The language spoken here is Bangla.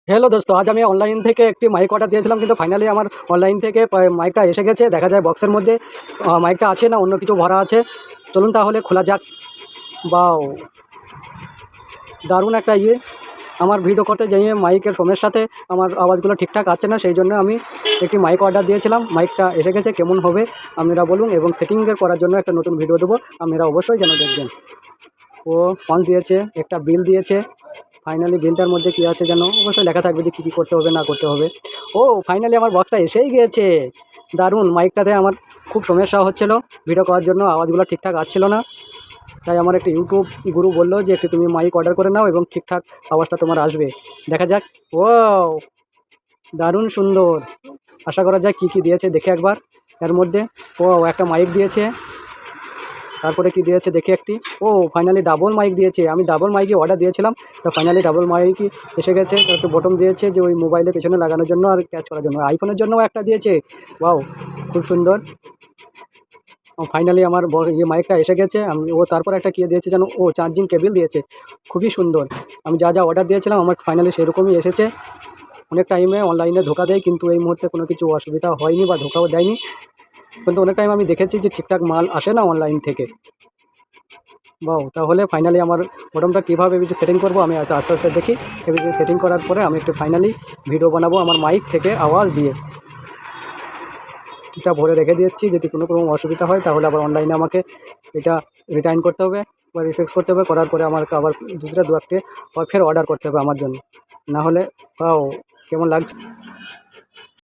हेलो दोस्तों, आज আমি অনলাইন থেকে একটি মাইক অর্ডার দিয়েছিলাম, কিন্তু ফাইনালি আমার অনলাইন থেকে মাইকটা এসে গেছে। দেখা যায় বক্সের মধ্যে মাইকটা আছে না অন্য কিছু ভরা আছে। চলুন তাহলে খোলা যাক। বাও, দারুণ একটা আমার ভিডিও করতে যেয়ে মাইকের সমস্যাতে আমার আওয়াজগুলো ঠিকঠাক আসছে না, সেই জন্য আমি একটি মাইক অর্ডার দিয়েছিলাম। মাইকটা এসে গেছে, কেমন হবে আপনারা বলুন, এবং সেটিংয়ের করার জন্য একটা নতুন ভিডিও দেবো, আপনারা অবশ্যই যেন দেখবেন। ও ফোন দিয়েছে, একটা বিল দিয়েছে। ফাইনালি বিলটার মধ্যে কী আছে যেন অবশ্যই লেখা থাকবে যে কী কী করতে হবে না করতে হবে। ও ফাইনালি আমার বক্সটা এসেই গিয়েছে। দারুণ। মাইকটাতে আমার খুব সমস্যা হচ্ছিলো ভিডিও করার জন্য, আওয়াজগুলো ঠিকঠাক আসছিল না। তাই আমার একটা ইউটিউব গুরু বললো যে একটু তুমি মাইক অর্ডার করে নাও এবং ঠিকঠাক আওয়াজটা তোমার আসবে। দেখা যাক। ও দারুণ সুন্দর। আশা করা যায় কী কী দিয়েছে দেখে একবার এর মধ্যে। ও একটা মাইক দিয়েছে, তারপরে কি দিয়েছে দেখি একটি। ও ফাইনালি ডাবল মাইক দিয়েছে। আমি ডাবল মাইকই অর্ডার দিয়েছিলাম, তো ফাইনালি ডাবল মাইকই এসে গেছে। একটু বটম দিয়েছে যে ওই মোবাইলের পেছনে লাগানোর জন্য আর ক্যাচ করার জন্য। আইফোনের জন্যও একটা দিয়েছে। ওয়াও, খুব সুন্দর। ফাইনালি আমার মাইকটা এসে গেছে। ও তারপর একটা কী দিয়েছে যেন, ও চার্জিং কেবিল দিয়েছে। খুবই সুন্দর। আমি যা যা অর্ডার দিয়েছিলাম আমার ফাইনালি সেরকমই এসেছে। অনেক টাইমে অনলাইনে ধোকা দেয়, কিন্তু এই মুহূর্তে কোনো কিছু অসুবিধা হয়নি বা ধোকাও দেয়নি। কিন্তু অনেক টাইম আমি দেখেছি যে ঠিকঠাক মাল আসে না অনলাইন থেকে। বাও, তাহলে ফাইনালি আমার বটমটা কীভাবে সেটিং করবো আমি আস্তে আস্তে দেখি। এবার সেটিং করার পরে আমি একটু ফাইনালি ভিডিও বানাবো আমার মাইক থেকে আওয়াজ দিয়ে। এটা ভরে রেখে দিচ্ছি, যদি কোনো অসুবিধা হয় তাহলে আবার অনলাইনে আমাকে এটা রিটার্ন করতে হবে বা রিফিক্স করতে হবে। করার পরে আমার আবার দু একটি ফের অর্ডার করতে হবে আমার জন্য। না হলে বাও, কেমন লাগছে।